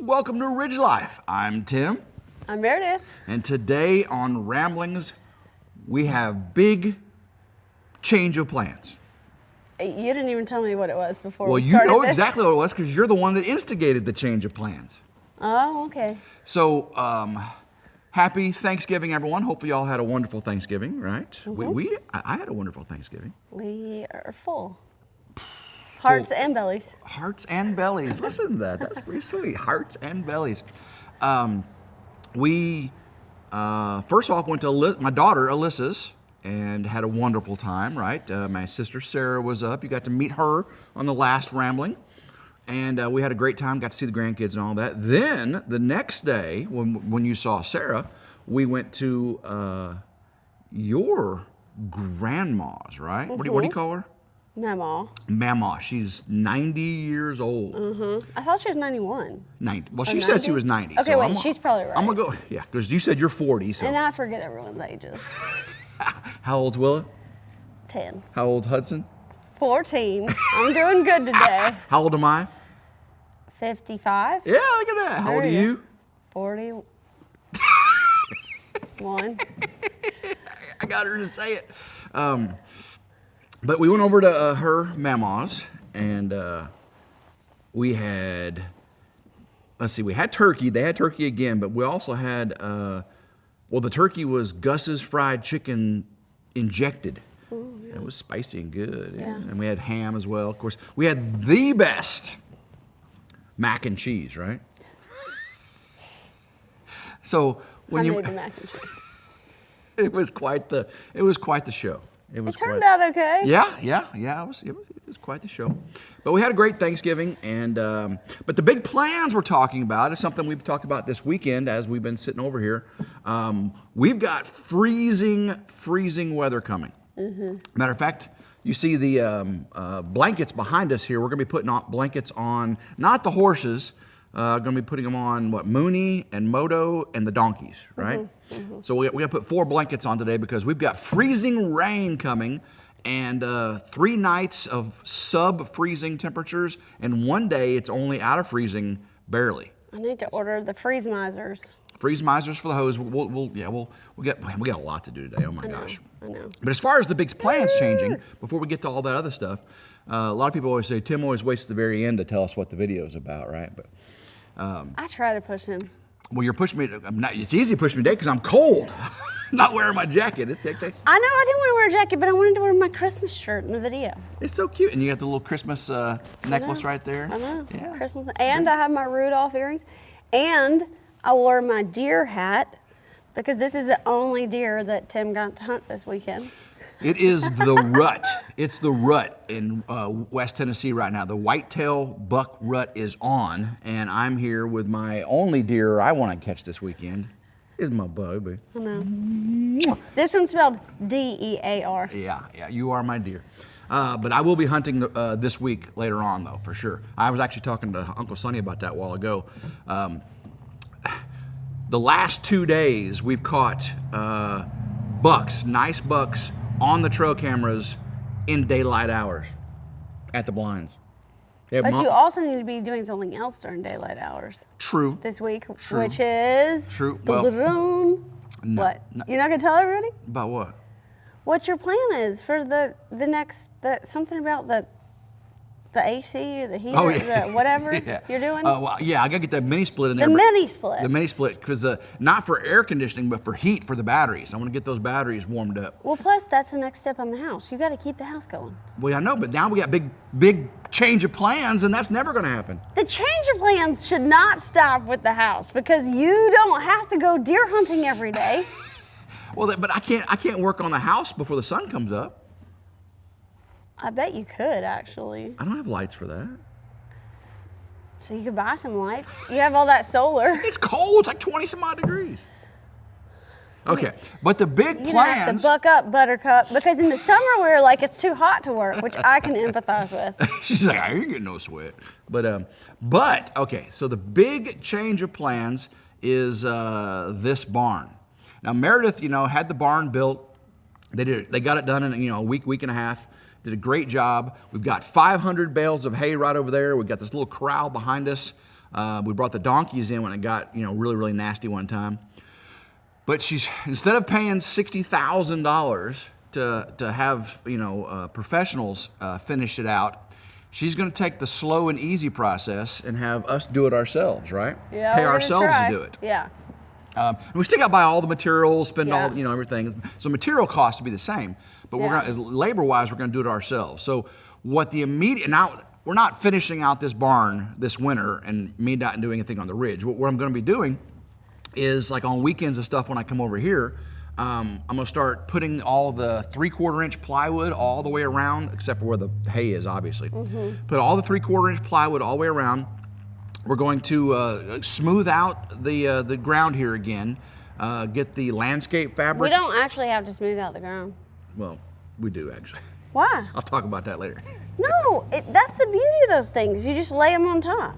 Welcome to Ridge Life. I'm Tim. I'm Meredith. And today on Ramblings, we have big change of plans. You didn't even tell me what it was before Well, we you started know this. exactly what it was because you're the one that instigated the change of plans. Oh, okay. So, happy Thanksgiving, everyone. Hopefully y'all had a wonderful Thanksgiving, right? Mm-hmm. I had a wonderful Thanksgiving. We are full. Hearts and bellies. Hearts and bellies. Listen to that. That's pretty sweet. Hearts and bellies. We first off went to my daughter Alyssa's and had a wonderful time, right? My sister Sarah was up. You got to meet her on the last Rambling. And we had a great time, got to see the grandkids and all that. Then the next day, when you saw Sarah, we went to your grandma's, right? Mm-hmm. What do you call her? Mama. Mama. She's 90 years old. Mm-hmm. I thought she was 91. 90. Well, she said she was 90. Okay, so wait, she's probably right. I'm going to go, yeah, because you said you're 40. So. And I forget everyone's ages. How old's Willa? 10. How old's Hudson? 14. I'm doing good today. How old am I? 55. Yeah, look at that. How old are you? 41. I got her to say it. But we went over to her mama's, and we had, let's see, we had turkey. They had turkey again, but we also had, the turkey was Gus's fried chicken injected. Ooh, yeah. It was spicy and good. Yeah. And we had ham as well. Of course, we had the best mac and cheese, right? So when I made the mac and cheese. it was quite the show. It turned out okay. Yeah. It was quite the show. But we had a great Thanksgiving, and but the big plans we're talking about is something we've talked about this weekend as we've been sitting over here. We've got freezing weather coming. Mm-hmm. Matter of fact, you see the blankets behind us here. We're going to be putting blankets on, not the horses. Going to be putting them on Mooney and Moto and the donkeys, right? Mm-hmm. Mm-hmm. So we got to put 4 blankets on today because we've got freezing rain coming and 3 nights of sub-freezing temperatures, and one day it's only out of freezing barely. I need to order the freeze misers. Freeze misers for the hose. We got a lot to do today. Oh my gosh. I know. But as far as the big plans changing, before we get to all that other stuff, a lot of people always say Tim always waits to the very end to tell us what the video is about, right? But I try to push him. well, you're pushing me. It's easy to push me today because I'm cold. Not wearing my jacket. It's I know I didn't want to wear a jacket, but I wanted to wear my Christmas shirt in the video. It's so cute, and you got the little Christmas necklace right there. I know. Yeah. Christmas, and I have my Rudolph earrings, and I wore my deer hat because this is the only deer that Tim got to hunt this weekend. It is the rut. It's the rut in West Tennessee right now. The whitetail buck rut is on, and I'm here with my only deer I want to catch this weekend. Is my baby. I know. This one's spelled D-E-A-R. Yeah, you are my deer. But I will be hunting this week later on, though, for sure. I was actually talking to Uncle Sonny about that a while ago. The last 2 days, we've caught bucks, nice bucks, on the trail cameras in daylight hours at the blinds. But you also need to be doing something else during daylight hours. True. This week, True. which is... True. Well, no, what? no. You're not going to tell everybody? About what? What your plan is for the next... something about the AC or the heater, the whatever you're doing? Well, yeah, I got to get that mini split in there. The mini split. The mini split, because not for air conditioning, but for heat for the batteries. I want to get those batteries warmed up. Well, plus that's the next step on the house. You got to keep the house going. Well, I know, but now we got big change of plans, and that's never going to happen. The change of plans should not stop with the house because you don't have to go deer hunting every day. Well, but I can't work on the house before the sun comes up. I bet you could, actually. I don't have lights for that. So you could buy some lights. You have all that solar. It's cold. It's like 20 some odd degrees. Okay, but the big You plans. have to buck up, Buttercup, because in the summer we're like, it's too hot to work, which I can empathize with. She's like, I ain't getting no sweat. But okay, so the big change of plans is this barn. Now Meredith, had the barn built. They got it done in a week and a half. Did a great job. We've got 500 bales of hay right over there. We've got this little corral behind us. We brought the donkeys in when it got, really, really nasty one time. But she's, instead of paying $60,000 to have, professionals finish it out, she's going to take the slow and easy process and have us do it ourselves, right? Yeah, Pay we're ourselves gonna try. to do it. Yeah. And we still got to buy all the materials, spend Yeah. all, everything. So material costs to be the same, but we're Yeah. going to, labor-wise, we're going to do it ourselves. So what the immediate, now we're not finishing out this barn this winter and me not doing anything on the ridge. What I'm going to be doing is, like, on weekends and stuff when I come over here, I'm going to start putting all the 3/4 inch plywood all the way around, except for where the hay is, obviously. Put all the 3/4 inch plywood all the way around. We're going to smooth out the ground here again, get the landscape fabric. We don't actually have to smooth out the ground. Well, we do, actually. Why? I'll talk about that later. No, that's the beauty of those things. You just lay them on top.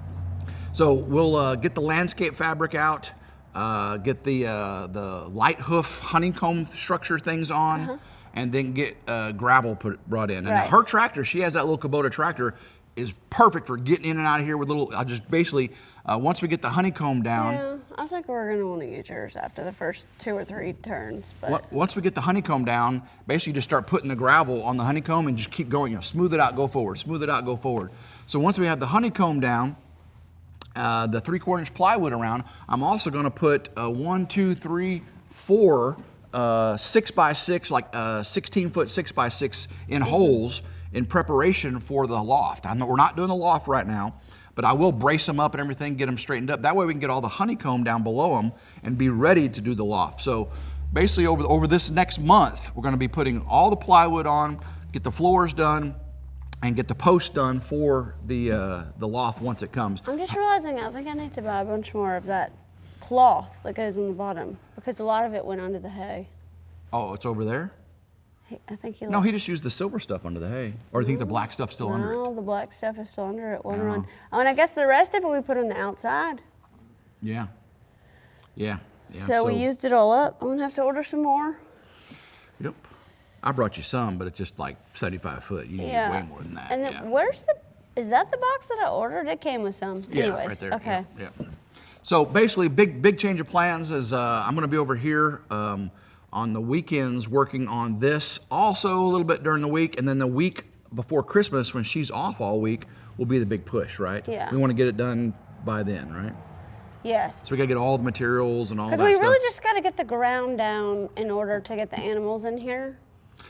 So we'll get the landscape fabric out, get the light hoof honeycomb structure things on, and then get gravel brought in. And Right. her tractor, she has that little Kubota tractor, is perfect for getting in and out of here with little, I just basically, once we get the honeycomb down, Yeah, I think we're going to want to use yours after the first 2 or 3 turns. But once we get the honeycomb down, basically just start putting the gravel on the honeycomb and just keep going, smooth it out, go forward, smooth it out, go forward. So once we have the honeycomb down, the 3/4 inch plywood around, I'm also going to put 1, 2, 3, 4 6x6, like 16-foot 6x6 in holes in preparation for the loft. We're not doing the loft right now, but I will brace them up and everything, get them straightened up. That way we can get all the honeycomb down below them and be ready to do the loft. So basically over this next month, we're going to be putting all the plywood on, get the floors done, and get the posts done for the loft once it comes. I'm just realizing I think I need to buy a bunch more of that cloth that goes on the bottom because a lot of it went under the hay. Oh, it's over there? I think he No, he just used the silver stuff under the hay. Or do you think the black stuff's still under it? No, the black stuff is still under it. One Oh. run. Oh, and I guess the rest of it we put on the outside. Yeah. Yeah. Yeah. So we used it all up. I'm gonna have to order some more. Yep. I brought you some, but it's just like 75 foot. You need way more than that. And then yeah. is that the box that I ordered? It came with some. Yeah, Anyways, right there. okay. Yeah. So basically, big change of plans is I'm going to be over here on the weekends working on this, also a little bit during the week, and then the week before Christmas when she's off all week will be the big push, right? Yeah. We want to get it done by then, right? Yes. So we got to get all the materials and all that Because we stuff. really just got to get the ground down in order to get the animals in here.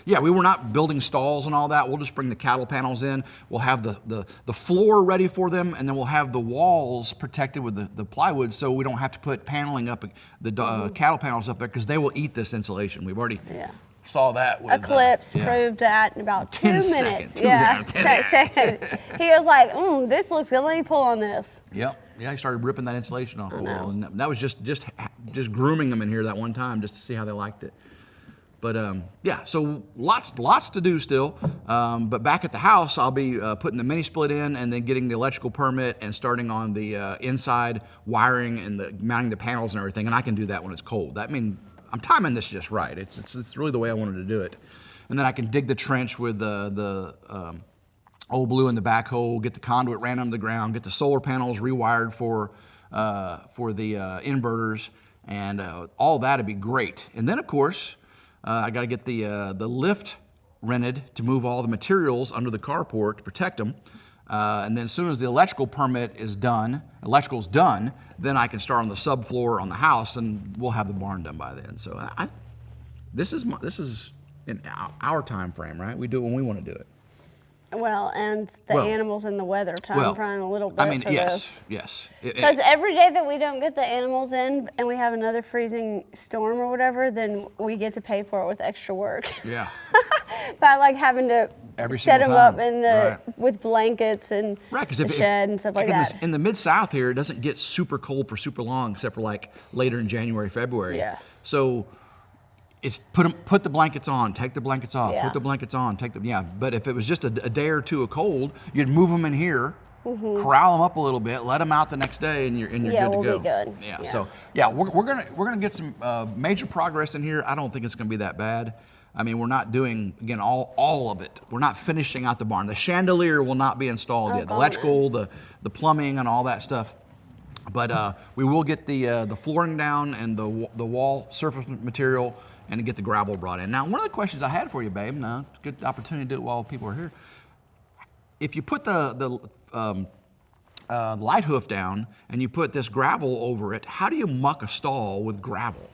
Yeah, we were not building stalls and all that. We'll just bring the cattle panels in. We'll have the floor ready for them, and then we'll have the walls protected with the plywood so we don't have to put paneling up, the cattle panels up there, because they will eat this insulation. We've already saw that with Eclipse proved that in about 2 10 minutes. seconds. Yeah, 10 seconds. He was like, this looks good. Let me pull on this. Yep. Yeah, he started ripping that insulation off the wall, and that was just grooming them in here that one time just to see how they liked it. But yeah, so lots to do still. But back at the house, I'll be putting the mini split in and then getting the electrical permit and starting on the inside wiring and mounting the panels and everything. And I can do that when it's cold. That means I'm timing this just right. It's really the way I wanted to do it. And then I can dig the trench with the old blue in the backhoe, get the conduit ran under the ground, get the solar panels rewired for the inverters, and all that'd be great. And then of course, I got to get the lift rented to move all the materials under the carport to protect them. And then as soon as the electrical's done, then I can start on the subfloor on the house, and we'll have the barn done by then. So this is in our time frame, right? We do it when we want to do it. Well, and the animals and the weather time frame a little bit. I mean, for yes. Because every day that we don't get the animals in and we have another freezing storm or whatever, then we get to pay for it with extra work. Yeah. By like having to Every set them single up time. in the with blankets and Right, because the shed and stuff like that. In the Mid-South here, it doesn't get super cold for super long, except for like later in January, February. Yeah. So it's put the blankets on, take the blankets off, Yeah. put the blankets on, take them. But if it was just a day or two of cold, you'd move them in here, corral them up a little bit, let them out the next day, and you're good to go. We'll be good. Yeah. Yeah. So we're gonna get some major progress in here. I don't think it's gonna be that bad. I mean, we're not doing, again, all of it. We're not finishing out the barn. The chandelier will not be installed yet. The electrical, the plumbing, and all that stuff But we will get the flooring down and the wall surface material and to get the gravel brought in. Now, one of the questions I had for you, babe, now it's a good opportunity to do it while people are here. If you put the light hoof down and you put this gravel over it, how do you muck a stall with gravel?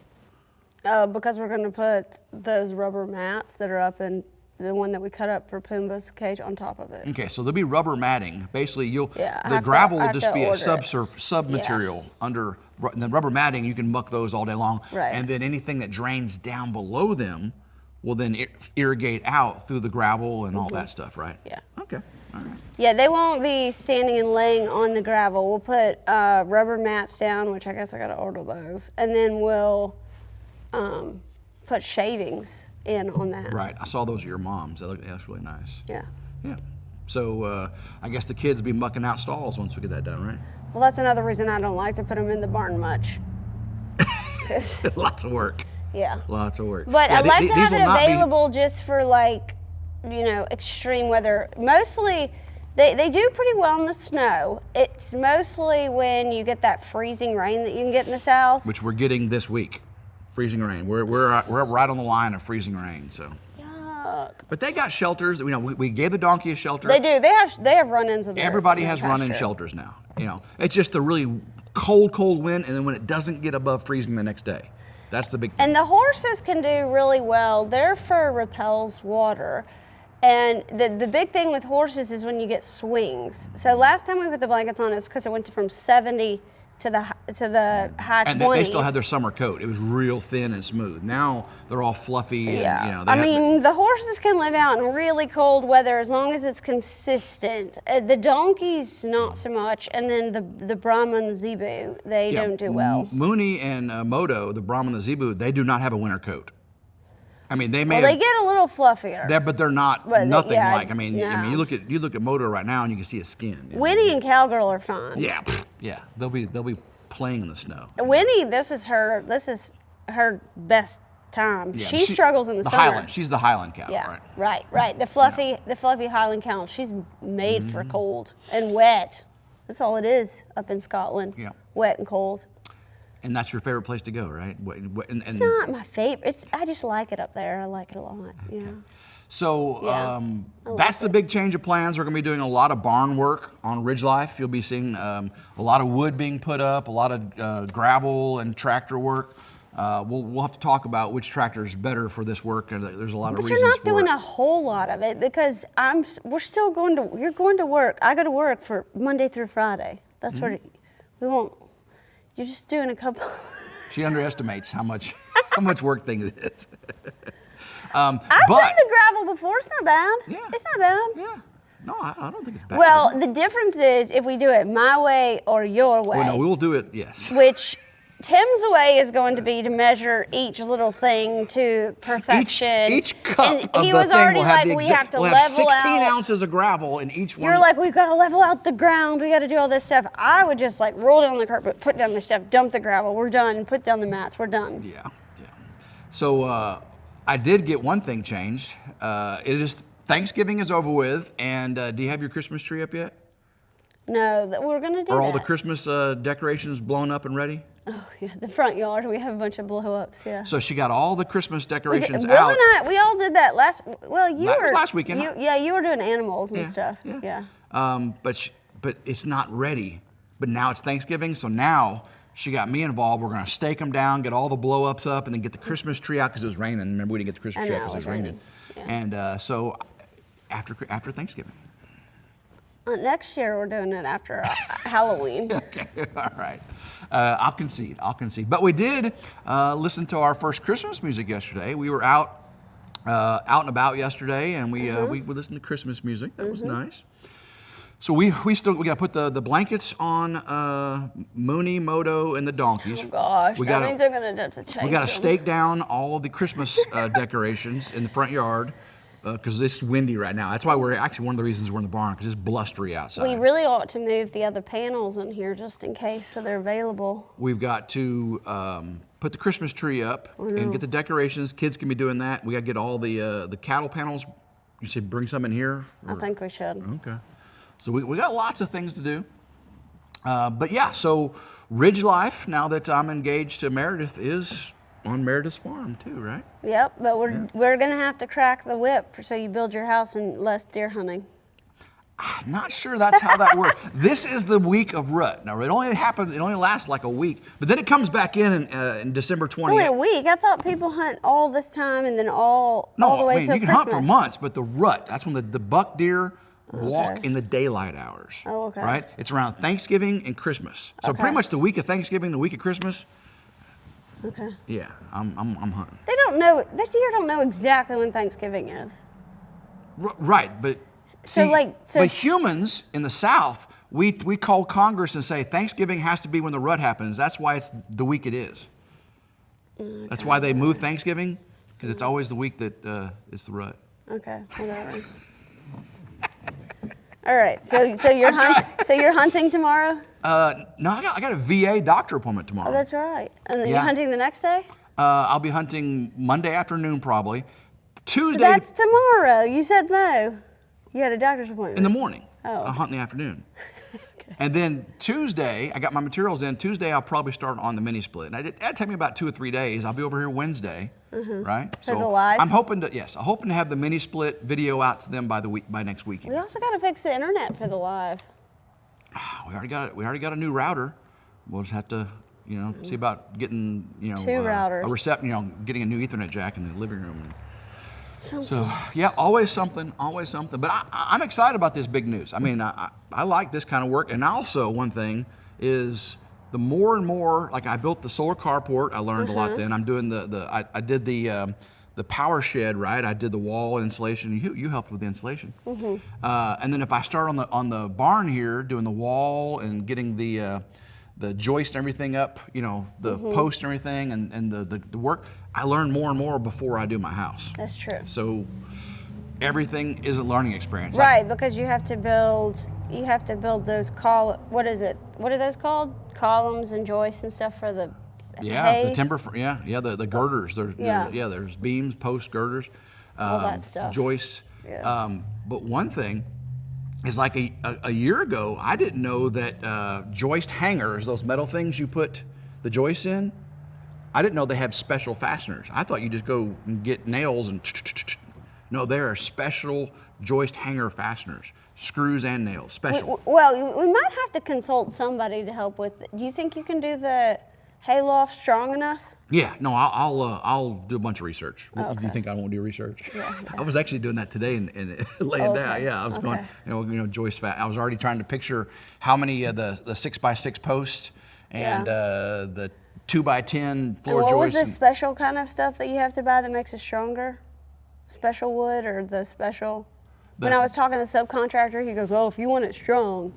Because we're going to put those rubber mats that are up in the one that we cut up for Pumbaa's cage on top of it. Okay, so there'll be rubber matting. Basically, the I gravel will have just to be a order sub material under, and the rubber matting, you can muck those all day long. Right. And then anything that drains down below them will then irrigate out through the gravel and all that stuff, right? Yeah. Okay, all right. Yeah, they won't be standing and laying on the gravel. We'll put rubber mats down, which I guess I got to order those, and then we'll put shavings in on that. Right, I saw those at your mom's. That's really nice. Yeah. Yeah. So I guess the kids will be mucking out stalls once we get that done, right? Well, that's another reason I don't like to put them in the barn much. Lots of work. Yeah. Lots of work. But Yeah, I'd like to these have will it not be- available just for like, extreme weather. Mostly, they do pretty well in the snow. It's mostly when you get that freezing rain that you can get in the south. Which we're getting this week. Freezing rain. We're right on the line of freezing rain. So, Yuck. but they got shelters. We gave the donkey a shelter. They do. They have run-ins in there. Everybody has run-in shelters now. It's just a really cold wind, and then when it doesn't get above freezing the next day, that's the big thing. And the horses can do really well. Their fur repels water. And the big thing with horses is when you get swings. So last time we put the blankets on, it's because it went from 70 to the high 20s. And they still had their summer coat. It was real thin and smooth. Now they're all fluffy. Yeah. And, the horses can live out in really cold weather as long as it's consistent. The donkeys, not so much. And then the Brahma and the Zebu, they don't do well. Mooney and Moto, the Brahma and the Zebu, they do not have a winter coat. I mean, they may. Well, they get a little fluffier. But they're not nothing like. I mean, no. you look at Moto right now and you can see his skin. Winnie and Cowgirl are fine. Yeah. They'll be playing in the snow. Winnie, this is her best time. Yeah, she struggles in the summer. She's the Highland cow. Yeah, Right. right. The fluffy Highland cow. She's made for cold and wet. That's all it is up in Scotland. Yeah. Wet and cold. And that's your favorite place to go, right? It's not my favorite. I just like it up there. I like it a lot. Yeah. So that's the big change of plans. We're going to be doing a lot of barn work on RidgeLife. You'll be seeing a lot of wood being put up, a lot of gravel and tractor work. We'll have to talk about which tractor is better for this work. And there's a lot of reasons for it. But you're not doing a whole lot of it because you're going to work. I go to work for Monday through Friday. That's what we won't. You're just doing a couple. She underestimates how much work things is. I've done the gravel before. It's not bad. Yeah. It's not bad. Yeah. No, I don't think it's bad. Well, the difference is if we do it my way or your way. Well, no, we will do it, yes. Which Tim's way is going to be to measure each little thing to perfection. Each cup and of he the was thing already will have like, the we have to we'll level have 16 out. ounces of gravel in each one. You're like, we've got to level out the ground. We got to do all this stuff. I would just like roll down the carpet, put down the stuff, dump the gravel. We're done. Put down the mats. We're done. Yeah. So I did get one thing changed. It is Thanksgiving is over with, and do you have your Christmas tree up yet? No, we're going to do Are all the Christmas decorations blown up and ready? Oh, yeah, the front yard. We have a bunch of blow-ups, yeah. So she got all the Christmas decorations Will out. and we all did that last, well, you That were. was last weekend. You were doing animals and stuff. Yeah. But it's not ready. But now it's Thanksgiving, so now she got me involved. We're going to stake them down, get all the blow-ups up, and then get the Christmas tree out because it was raining. Remember, we didn't get the Christmas tree out because it was raining. Yeah. And so after Thanksgiving. Next year, we're doing it after Halloween. Okay, all right. I'll concede. But we did listen to our first Christmas music yesterday. We were out and about yesterday, and we listened to Christmas music. That was nice. So we got to put the blankets on Mooney, Moto, and the donkeys. Oh gosh, we that means they're gonna have to change. We got to them. stake down all of the Christmas decorations in the front yard because it's windy right now. That's why we're actually one of the reasons we're in the barn because it's blustery outside. We really ought to move the other panels in here just in case, so they're available. We've got to put the Christmas tree up and get the decorations. Kids can be doing that. We got to get all the cattle panels. You said bring some in here? I think we should. Okay. So we got lots of things to do. But yeah, so Ridge Life, now that I'm engaged to Meredith, is on Meredith's farm too, right? Yep, but we're gonna have to crack the whip so you build your house and less deer hunting. I'm not sure that's how that works. This is the week of rut. Now, it only lasts like a week, but then it comes back in December 20th. It's only a week. I thought people hunt all this time and then all the way I mean, till you can Christmas. hunt for months, but the rut, that's when the buck deer walk in the daylight hours. Oh, okay. Right? It's around Thanksgiving and Christmas. So pretty much the week of Thanksgiving, the week of Christmas. Okay. Yeah, I'm hunting. They don't know. The deer don't know exactly when Thanksgiving is. Right, but but humans in the South, we call Congress and say Thanksgiving has to be when the rut happens. That's why it's the week it is. Okay. That's why they move Thanksgiving, because it's always the week that it's the rut. Okay, whatever. All right, so you're hunting tomorrow? No, I got a VA doctor appointment tomorrow. Oh, that's right. And you're hunting the next day? I'll be hunting Monday afternoon probably. Tuesday. So that's tomorrow. You said no. You had a doctor's appointment. In the morning. Oh. I'll hunt in the afternoon. Okay. And then Tuesday, I got my materials in. Tuesday, I'll probably start on the mini split. And that'd take me about 2 or 3 days. I'll be over here Wednesday, right? For the live? I'm hoping to have the mini split video out to them by next weekend. We also got to fix the internet for the live. We already got a new router. We'll just have to, see about getting, 2 routers. Getting a new Ethernet jack in the living room. So yeah, always something. But I'm excited about this big news. I mean, I like this kind of work. And also one thing is the more and more, like I built the solar carport. I learned a lot then. I'm doing I did the power shed, right? I did the wall insulation. You helped with the insulation. And then if I start on the barn here, doing the wall and getting the joist and everything up, the post and everything, and the work, I learn more and more before I do my house. That's true. So everything is a learning experience. Right, because you have to build those what are those called? Columns and joists and stuff for the hay? The timber, the girders. There's beams, posts, girders, all that stuff. Joists. Yeah. But one thing is, like a year ago, I didn't know that joist hangers, those metal things you put the joists in, I didn't know they have special fasteners. I thought you just go and get nails and no, there are special joist hanger fasteners, screws and nails, special. We might have to consult somebody to help with it. Do you think you can do the hayloft strong enough? Yeah, no, I'll do a bunch of research. Okay. Do you think I won't do research? Yeah. I was actually doing that today and laying down. Yeah, I was going, joist fat. I was already trying to picture how many of the 6x6 posts and the 2x10 floor joists. What was the special kind of stuff that you have to buy that makes it stronger? Special wood or the special? When I was talking to the subcontractor, he goes, well, if you want it strong,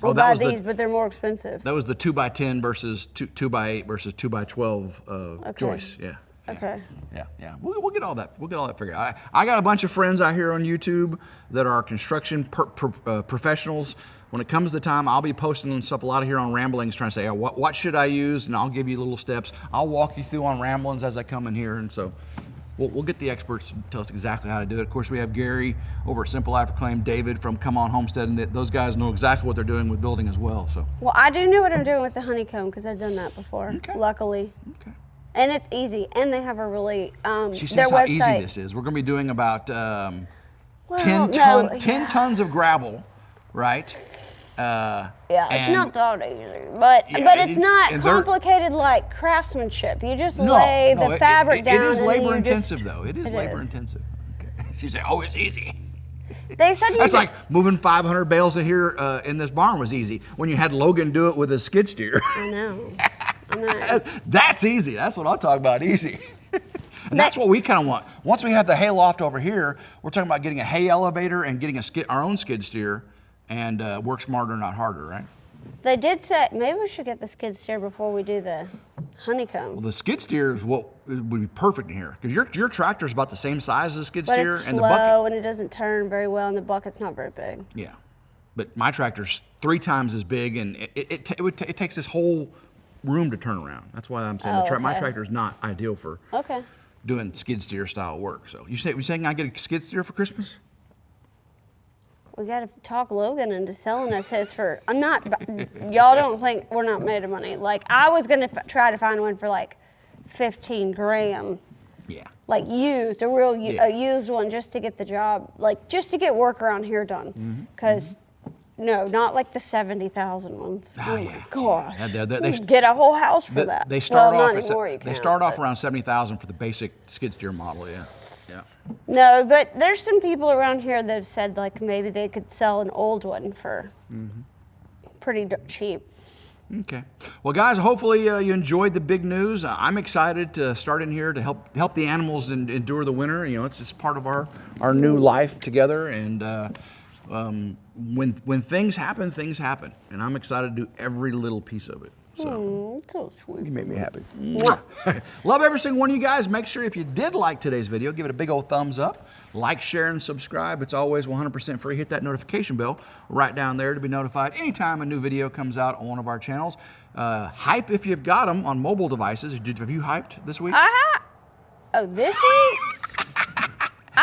we'll buy these, but they're more expensive. That was the 2x10 versus 2x8 versus 2x12 joists. Yeah. Okay. Yeah. We'll get all that. We'll get all that figured out. I got a bunch of friends out here on YouTube that are construction professionals. When it comes to time, I'll be posting stuff a lot here on Ramblings, trying to say, what should I use, and I'll give you little steps. I'll walk you through on Ramblings as I come in here, and so we'll get the experts to tell us exactly how to do it. Of course, we have Gary over at Simple Life Reclaim, David from Come On Homestead, and those guys know exactly what they're doing with building as well. So. Well, I do know what I'm doing with the honeycomb because I've done that before, luckily. Okay. And it's easy, and they have a really, she says their how website. easy this is. We're going to be doing about 10 tons of gravel, right? It's not that easy, but it's not complicated like craftsmanship. You just lay the fabric down. It is labor intensive, though. It is labor intensive. Okay. She said, "Oh, it's easy." They said that's like moving 500 bales in here in this barn was easy. When you had Logan do it with a skid steer. I know. That's easy. That's what I'm talking about. Easy. And that's what we kind of want. Once we have the hay loft over here, we're talking about getting a hay elevator and getting our own skid steer. And work smarter, not harder, right? They did say maybe we should get the skid steer before we do the honeycomb. Well, the skid steer is what would be perfect in here because your tractor is about the same size as the skid steer, it's and slow, the bucket. And it doesn't turn very well, and the bucket's not very big. Yeah, but my tractor's 3 times as big, and it takes this whole room to turn around. That's why I'm saying my tractor is not ideal for doing skid steer style work. So you're saying I get a skid steer for Christmas? we got to talk Logan into selling us his for, y'all don't think we're not made of money. Like, I was going to try to find one for like 15 grand. Yeah. Like used, a used one just to get the job, like just to get work around here done. Because, no, not like the 70,000 ones. Oh my gosh. Yeah, they get a whole house for that. They start well, off not anymore, you they can't, start off but- around 70,000 for the basic skid steer model, yeah. Yeah. No, but there's some people around here that have said like maybe they could sell an old one for pretty cheap. Okay. Well, guys, hopefully you enjoyed the big news. I'm excited to start in here to help the animals endure the winter. You know, it's just part of our new life together. And when things happen, and I'm excited to do every little piece of it. So, So sweet. you make me happy. Mwah. Love every single one of you guys. Make sure if you did like today's video, give it a big old thumbs up. Like, share, and subscribe. It's always 100% free. Hit that notification bell right down there to be notified anytime a new video comes out on one of our channels. Hype if you've got them on mobile devices. Have you hyped this week? Oh, this week?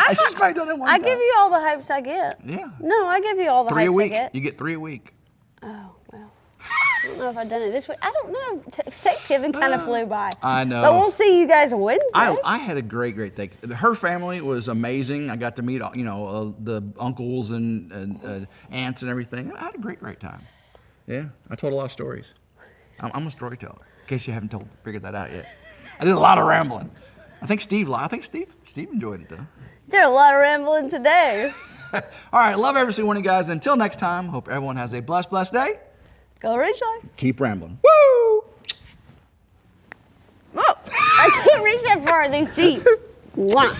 She's probably done it one I time. give you all the hypes I get. Yeah. No, I give you all the 3 a hypes I week. get. You get 3 a week. Oh, well. I don't know if I've done it this week. I don't know. Thanksgiving kind of flew by. I know. But we'll see you guys Wednesday. I had a great thing. Her family was amazing. I got to meet, the uncles and aunts and everything. I had a great time. Yeah, I told a lot of stories. I'm a storyteller. In case you haven't figured that out yet. I did a lot of rambling. I think Steve enjoyed it though. Did a lot of rambling today. All right, love every single one of you guys. Until next time, hope everyone has a blessed day. Go RidgeLife. Keep rambling. Woo! Oh, I can't reach that far in these seats. Mwah.